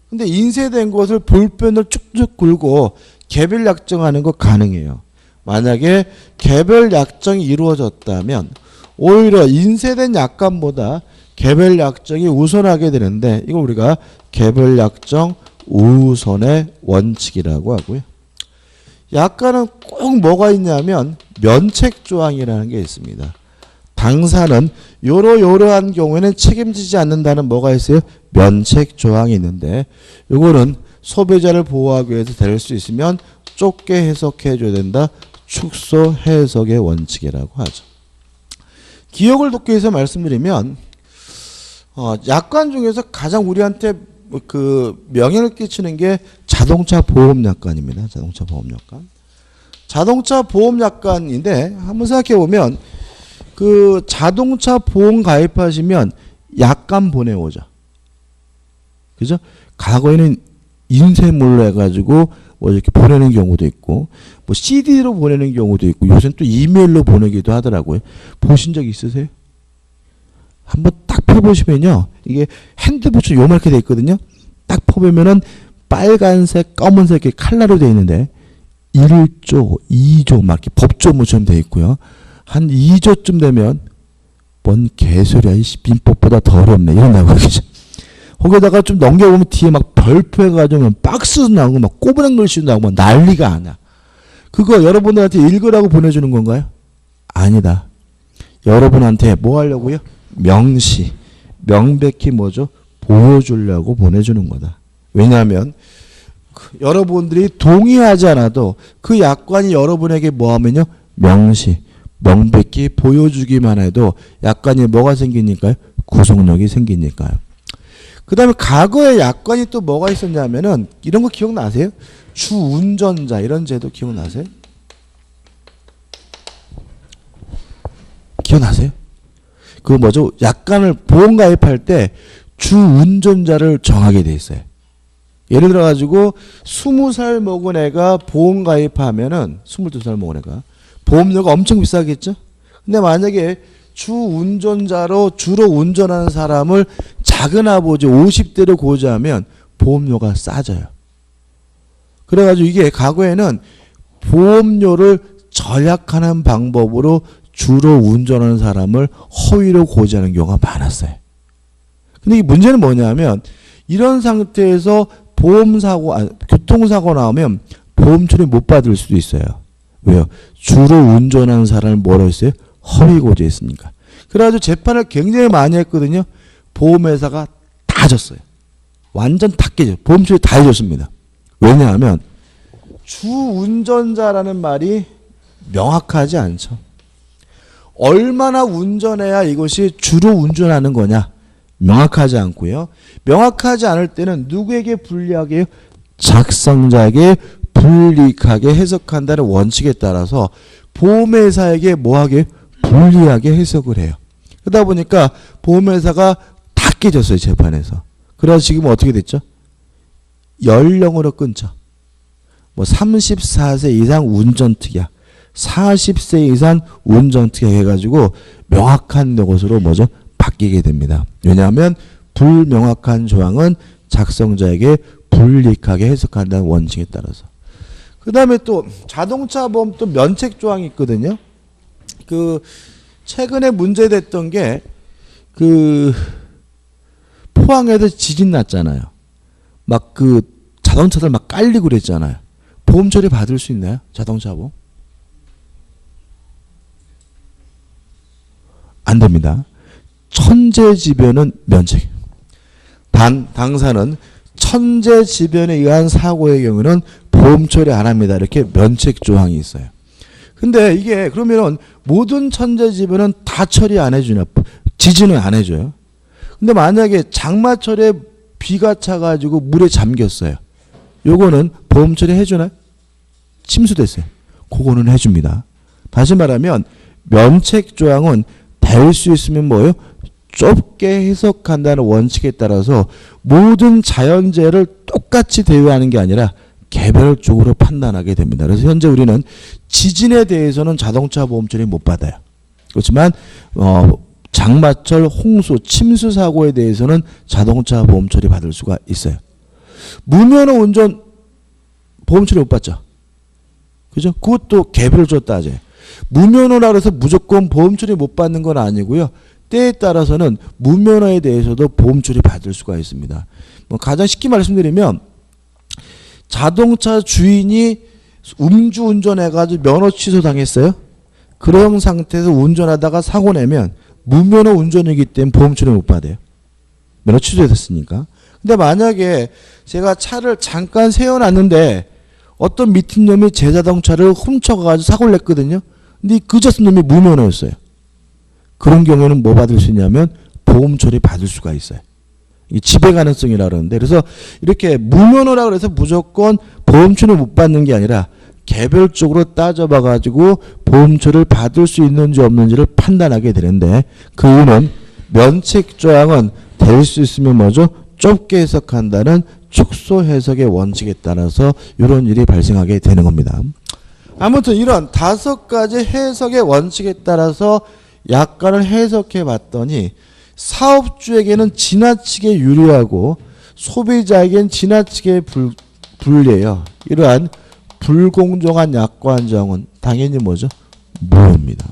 S1: 근데 인쇄된 것을 볼펜을 쭉쭉 긁고 개별 약정하는 거 가능해요. 만약에 개별 약정이 이루어졌다면 오히려 인쇄된 약관보다 개별 약정이 우선하게 되는데 이거 우리가 개별 약정 우선의 원칙이라고 하고요. 약관은 꼭 뭐가 있냐면 면책 조항이라는 게 있습니다. 당사는 요러한 경우에는 책임지지 않는다는 뭐가 있어요? 면책 조항이 있는데 이거는 소비자를 보호하기 위해서 될 수 있으면 좁게 해석해 줘야 된다. 축소 해석의 원칙이라고 하죠. 기억을 돕기 위해서 말씀드리면 약관 중에서 가장 우리한테 그 영향을 끼치는 게 자동차 보험 약관입니다. 자동차 보험 약관. 자동차 보험 약관인데 한번 생각해 보면 그 자동차 보험 가입하시면 약관 보내오죠. 그죠? 과거에는 인쇄물로 해가지고 뭐 이렇게 보내는 경우도 있고 뭐 CD로 보내는 경우도 있고 요새는 또 이메일로 보내기도 하더라고요. 보신 적 있으세요? 한번 딱 펴보시면요. 이게 핸드폰처럼 요만하게 돼 있거든요. 딱 펴보면은 빨간색, 검은색 칼라로 돼 있는데 1조, 2조 막 이렇게 법조문처럼 돼 있고요. 한 2조쯤 되면 뭔 개소리야. 이 민법보다 더 어렵네. 이런다고 그러죠. 거기다가 좀 넘겨보면 뒤에 막 별표 해가지고 박스도 나오고 막 꼬부랑 글씨도 나오고 막 난리가 아니야. 그거 여러분들한테 읽으라고 보내주는 건가요? 아니다. 여러분한테 뭐 하려고요? 명시, 명백히 뭐죠? 보여주려고 보내주는 거다. 왜냐하면 여러분들이 동의하지 않아도 그 약관이 여러분에게 뭐 하면요? 명시, 명백히 보여주기만 해도 약관이 뭐가 생기니까요? 구속력이 생기니까요. 그 다음에 과거에 약관이 또 뭐가 있었냐면은 이런 거 기억나세요? 주운전자 이런 제도 기억나세요? 기억나세요? 그 뭐죠? 약관을 보험 가입할 때 주운전자를 정하게 돼 있어요. 예를 들어 가지고 20살 먹은 애가 보험 가입하면은 22살 먹은 애가 보험료가 엄청 비싸겠죠? 근데 만약에 주 운전자로 주로 운전하는 사람을 작은아버지 50대로 고지하면 보험료가 싸져요. 그래가지고 이게 과거에는 보험료를 절약하는 방법으로 주로 운전하는 사람을 허위로 고지하는 경우가 많았어요. 근데 이 문제는 뭐냐면 이런 상태에서 보험사고, 교통사고 나오면 보험 처리 못 받을 수도 있어요. 왜요? 주로 운전하는 사람을 뭐라고 했어요? 허위 고지했으니까. 그래가지고 재판을 굉장히 많이 했거든요. 보험회사가 다 졌어요. 완전 다 깨져. 보험 처리 다 해줬습니다. 왜냐하면 주 운전자라는 말이 명확하지 않죠. 얼마나 운전해야 이것이 주로 운전하는 거냐? 명확하지 않고요. 명확하지 않을 때는 누구에게 불리하게? 작성자에게 불리하게 해석한다는 원칙에 따라서 보험회사에게 뭐하게? 불리하게 해석을 해요. 그러다 보니까 보험회사가 다 깨졌어요. 재판에서. 그래서 지금 어떻게 됐죠? 연령으로 끊죠. 뭐 34세 이상 운전특약, 40세 이상 운전특약 해가지고 명확한 것으로 뭐죠? 바뀌게 됩니다. 왜냐하면 불명확한 조항은 작성자에게 불리하게 해석한다는 원칙에 따라서. 그 다음에 또 자동차 보험 또 면책 조항이 있거든요. 그 최근에 문제됐던 게 그 포항에서 지진 났잖아요. 막 그 자동차들 막 깔리고 그랬잖아요. 보험 처리 받을 수 있나요? 자동차 보험? 안 됩니다. 천재지변은 면책. 단 당사는 천재지변에 의한 사고의 경우는 보험 처리 안 합니다. 이렇게 면책 조항이 있어요. 근데 이게 그러면은 모든 천재지변은 다 처리 안 해주냐? 지진은 안 해줘요. 근데 만약에 장마철에 비가 차가지고 물에 잠겼어요. 요거는 보험 처리 해주나요? 침수됐어요. 그거는 해줍니다. 다시 말하면 면책 조항은 될 수 있으면 뭐예요? 좁게 해석한다는 원칙에 따라서 모든 자연재해를 똑같이 대우하는 게 아니라 개별적으로 판단하게 됩니다. 그래서 현재 우리는 지진에 대해서는 자동차 보험 처리 못 받아요. 그렇지만 장마철 홍수, 침수 사고에 대해서는 자동차 보험 처리 받을 수가 있어요. 무면허 운전 보험 처리 못 받죠. 그죠? 그것도 개별적으로 따져요. 무면허라 해서 무조건 보험 처리 못 받는 건 아니고요. 때에 따라서는 무면허에 대해서도 보험 처리 받을 수가 있습니다. 뭐 가장 쉽게 말씀드리면 자동차 주인이 음주운전해가지고 면허 취소 당했어요. 그런 상태에서 운전하다가 사고 내면 무면허 운전이기 때문에 보험 처리 못 받아요. 면허 취소됐으니까. 근데 만약에 제가 차를 잠깐 세워놨는데 어떤 미친놈이 제 자동차를 훔쳐가가지고 사고를 냈거든요. 근데 그 자식 놈이 무면허였어요. 그런 경우에는 뭐 받을 수 있냐면 보험 처리 받을 수가 있어요. 이 지배 가능성이라 그러는데, 그래서 이렇게 무면허라 그래서 무조건 보험 처리 못 받는 게 아니라 개별적으로 따져봐 가지고 보험 처리를 받을 수 있는지 없는지를 판단하게 되는데, 그 이유는 면책 조항은 될 수 있으면 뭐죠? 좁게 해석한다는 축소 해석의 원칙에 따라서 이런 일이 발생하게 되는 겁니다. 아무튼 이런 5가지 해석의 원칙에 따라서 약관을 해석해 봤더니 사업주에게는 지나치게 유리하고 소비자에게는 지나치게 불리해요. 이러한 불공정한 약관 조항은 당연히 뭐죠? 무효입니다.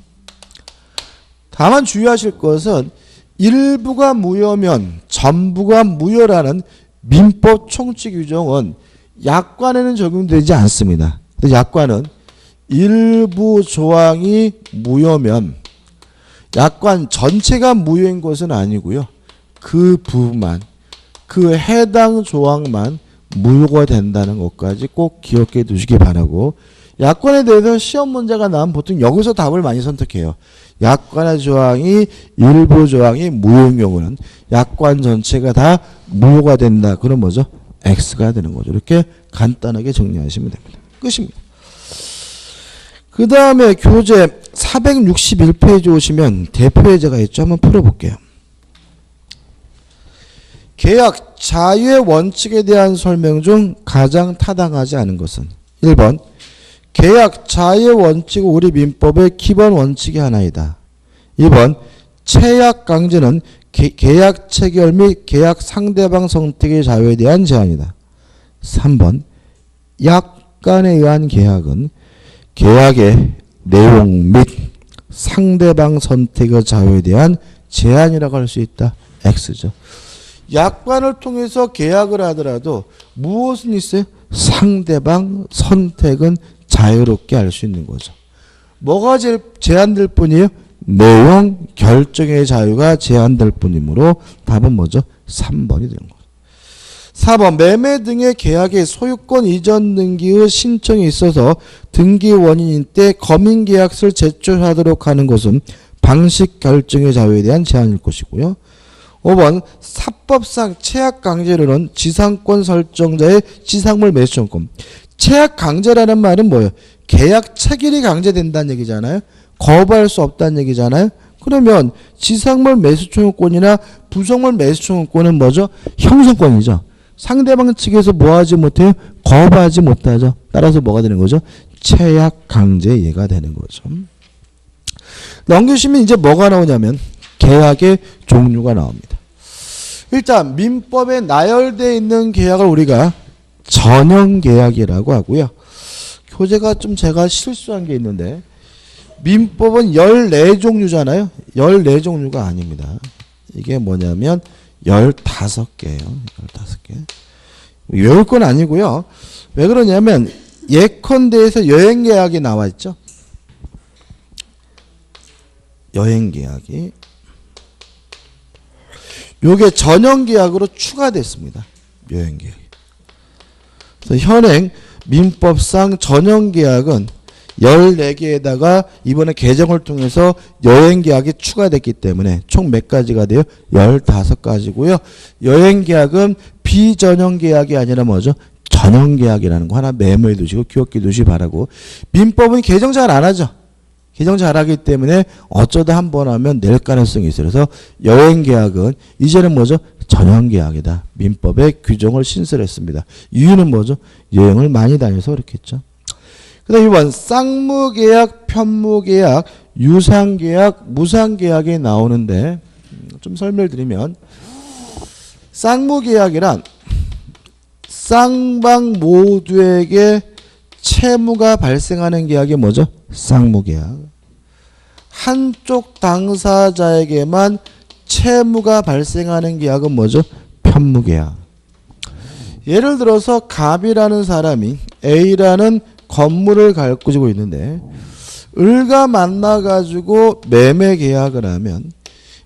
S1: 다만 주의하실 것은 일부가 무효면 전부가 무효라는 민법 총칙 규정은 약관에는 적용되지 않습니다. 약관은 일부 조항이 무효면 약관 전체가 무효인 것은 아니고요. 그 부분만, 그 해당 조항만 무효가 된다는 것까지 꼭 기억해 두시기 바라고, 약관에 대해서 시험 문제가 나오면 보통 여기서 답을 많이 선택해요. 약관의 조항이 일부 조항이 무효인 경우는 약관 전체가 다 무효가 된다. 그럼 뭐죠? X가 되는 거죠. 이렇게 간단하게 정리하시면 됩니다. 끝입니다. 그 다음에 교재 461페이지 오시면 대표 예제가 있죠. 한번 풀어볼게요. 계약 자유의 원칙에 대한 설명 중 가장 타당하지 않은 것은 1번 계약 자유의 원칙은 우리 민법의 기본 원칙이 하나이다. 2번 채약 강제는 계약 체결 및 계약 상대방 선택의 자유에 대한 제한이다. 3번 약관에 의한 계약은 계약의 내용 및 상대방 선택의 자유에 대한 제한이라고 할 수 있다. X죠. 약관을 통해서 계약을 하더라도 무엇은 있어요? 상대방 선택은 자유롭게 할 수 있는 거죠. 뭐가 제한될 뿐이에요? 내용 결정의 자유가 제한될 뿐이므로 답은 뭐죠? 3번이 되는 거죠. 4번 매매 등의 계약의 소유권 이전 등기의 신청이 있어서 등기 원인인 때 검인계약서를 제출하도록 하는 것은 방식 결정의 자유에 대한 제한일 것이고요. 5번 사법상 채약 강제로는 지상권 설정자의 지상물 매수권권. 채약 강제라는 말은 뭐예요? 계약 체결이 강제된다는 얘기잖아요. 거부할 수 없다는 얘기잖아요. 그러면 지상물 매수청구권이나 부속물 매수청구권은 뭐죠? 형성권이죠. 상대방 측에서 뭐하지 못해요? 거부하지 못하죠. 따라서 뭐가 되는 거죠? 채약 강제예가 되는 거죠. 넘기시면 이제 뭐가 나오냐면 계약의 종류가 나옵니다. 일단 민법에 나열되어 있는 계약을 우리가 전형계약이라고 하고요. 교재가 좀 제가 실수한 게 있는데 민법은 14종류잖아요. 14종류가 아닙니다. 이게 뭐냐면 15개예요. 15개. 외울 건 아니고요. 왜 그러냐면 예컨대에서 여행계약이 나와 있죠. 여행계약이. 요게 전형계약으로 추가됐습니다. 여행계약. 그래서 현행 민법상 전형계약은 14개에다가 이번에 개정을 통해서 여행계약이 추가됐기 때문에 총 몇 가지가 돼요? 15가지고요. 여행계약은 비전형계약이 아니라 뭐죠? 전형계약이라는 거 하나 메모해 두시고 기억해 두시기 바라고. 민법은 개정 잘 안 하죠. 개정 잘 하기 때문에 어쩌다 한 번 하면 낼 가능성이 있어요. 그래서 여행계약은 이제는 뭐죠? 전형계약이다. 민법에 규정을 신설했습니다. 이유는 뭐죠? 여행을 많이 다녀서 그렇겠죠. 그 다음 2번 쌍무계약, 편무계약, 유상계약, 무상계약이 나오는데 좀 설명을 드리면 쌍무계약이란 쌍방 모두에게 채무가 발생하는 계약이 뭐죠? 쌍무계약. 한쪽 당사자에게만 채무가 발생하는 계약은 뭐죠? 편무계약. 예를 들어서 갑이라는 사람이 A라는 건물을 가지고 있는데 을과 만나가지고 매매 계약을 하면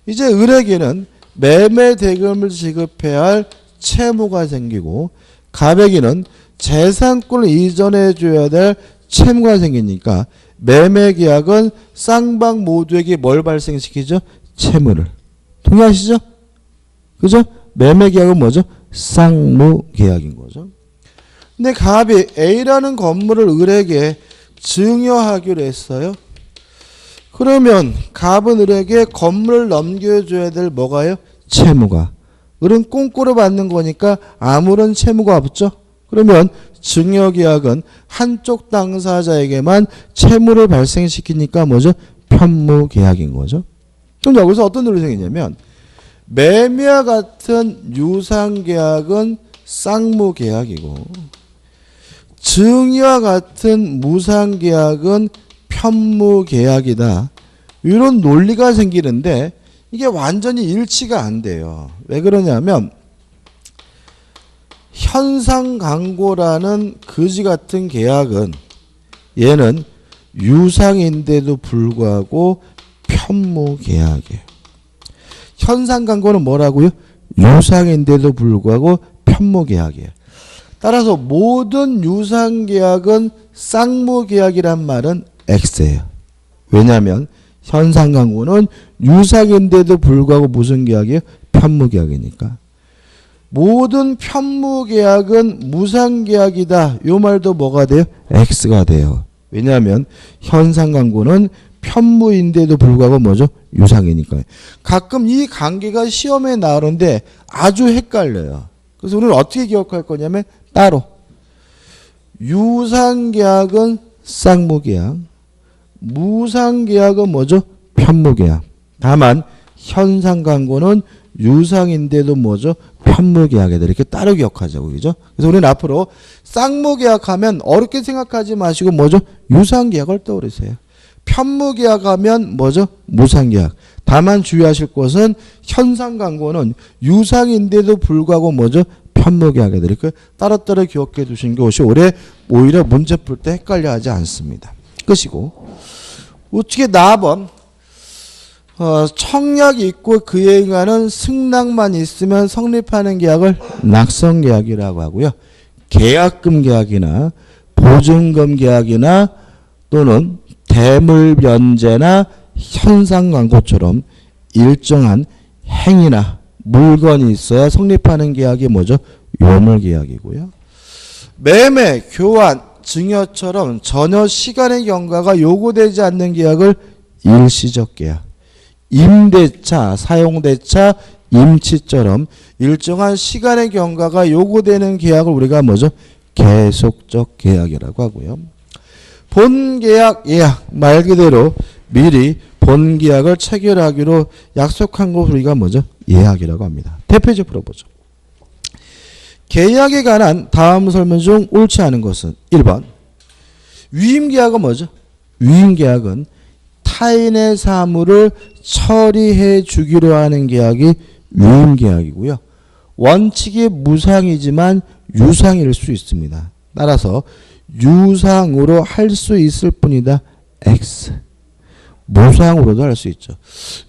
S1: 이제 을에게는 매매 대금을 지급해야 할 채무가 생기고 갑에게는 재산권을 이전해 줘야 될 채무가 생기니까 매매계약은 쌍방 모두에게 뭘 발생시키죠? 채무를. 동의하시죠? 그죠? 매매계약은 뭐죠? 쌍무계약인 거죠. 근데 갑이 A라는 건물을 을에게 증여하기로 했어요. 그러면 갑은 을에게 건물을 넘겨줘야 될 뭐가요? 채무가. 을은 꽁꼬로 받는 거니까 아무런 채무가 없죠. 그러면 증여계약은 한쪽 당사자에게만 채무를 발생시키니까 뭐죠? 편무계약인 거죠. 그럼 여기서 어떤 논리 생기냐면 매매와 같은 유상계약은 쌍무계약이고 증여와 같은 무상계약은 편무계약이다. 이런 논리가 생기는데 이게 완전히 일치가 안 돼요. 왜 그러냐면 현상광고라는 그지 같은 계약은 얘는 유상인데도 불구하고 편무계약이에요. 현상광고는 뭐라고요? 유상인데도 불구하고 편무계약이에요. 따라서 모든 유상계약은 쌍무계약이란 말은 X예요. 왜냐하면 현상광고는 유상인데도 불구하고 무슨 계약이에요? 편무계약이니까. 모든 편무계약은 무상계약이다. 이 말도 뭐가 돼요? X가 돼요. 왜냐하면 현상광고는 편무인데도 불구하고 뭐죠? 유상이니까요. 가끔 이 관계가 시험에 나오는데 아주 헷갈려요. 그래서 우리는 어떻게 기억할 거냐면 따로 유상계약은 쌍무계약, 무상계약은 뭐죠? 편무계약. 다만 현상광고는 유상인데도 뭐죠? 편무계약이다. 이렇게 따로 기억하자고. 그죠? 그래서 우리는 앞으로 쌍무계약하면 어렵게 생각하지 마시고 뭐죠? 유상계약을 떠오르세요. 편무계약하면 뭐죠? 무상계약. 다만 주의하실 것은 현상광고는 유상인데도 불구하고 뭐죠? 편무계약이다. 이렇게 따로따로 기억해 두신 것이 오히려 문제 풀 때 헷갈려 하지 않습니다. 끝이고 우측에 나번 청약이 있고 그에 의한 승낙만 있으면 성립하는 계약을 낙성계약이라고 하고요. 계약금 계약이나 보증금 계약이나 또는 대물변제나 현상광고처럼 일정한 행위나 물건이 있어야 성립하는 계약이 뭐죠? 요물계약이고요. 매매, 교환, 증여처럼 전혀 시간의 경과가 요구되지 않는 계약을 일시적 계약. 임대차, 사용대차, 임치처럼 일정한 시간의 경과가 요구되는 계약을 우리가 뭐죠? 계속적 계약이라고 하고요. 본계약, 예약, 말 그대로 미리 본계약을 체결하기로 약속한 것을 우리가 뭐죠? 예약이라고 합니다. 대표적 풀어보죠. 계약에 관한 다음 설문 중 옳지 않은 것은 1번 위임계약은 뭐죠? 위임계약은 타인의 사물을 처리해 주기로 하는 계약이 위임계약이고요. 원칙이 무상이지만 유상일 수 있습니다. 따라서 유상으로 할 수 있을 뿐이다. X. 무상으로도 할 수 있죠.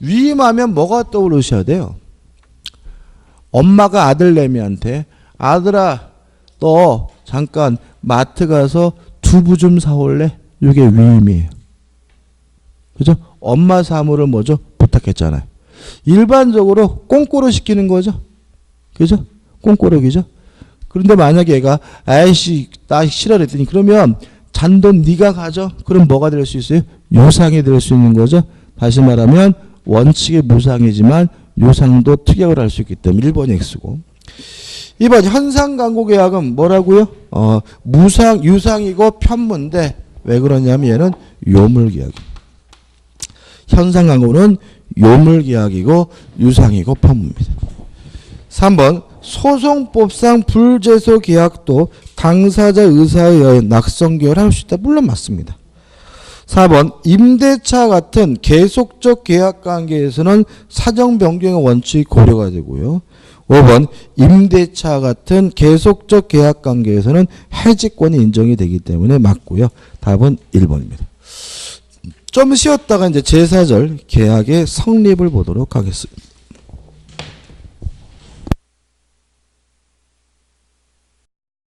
S1: 위임하면 뭐가 떠오르셔야 돼요? 엄마가 아들내미한테 아들아 너 잠깐 마트 가서 두부 좀 사올래? 이게 위임이에요. 그죠? 엄마 사물을 뭐죠? 부탁했잖아요. 일반적으로 꽁꼬로 시키는 거죠. 그죠? 꽁꼬르기죠. 그런데 만약에 얘가 아이씨 나 싫어 그랬더니 그러면 잔돈 네가 가져. 그럼 뭐가 될 수 있어요? 유상이 될 수 있는 거죠. 다시 말하면 원칙이 무상이지만 유상도 특약을 할 수 있기 때문에 1번이 X고 2번 현상광고계약은 뭐라고요? 무상, 유상이고 편무인데 왜 그러냐면 얘는 요물계약입니다. 현상광고는 요물계약이고 유상이고 편무입니다. 3번 소송법상 불제소 계약도 당사자 의사에 의해 낙성계약을 할 수 있다. 물론 맞습니다. 4번 임대차 같은 계속적 계약관계에서는 사정 변경의 원칙이 고려가 되고요. 5번 임대차 같은 계속적 계약관계에서는 해지권이 인정이 되기 때문에 맞고요. 답은 1번입니다. 좀 쉬었다가 이제 제4절 계약의 성립을 보도록 하겠습니다.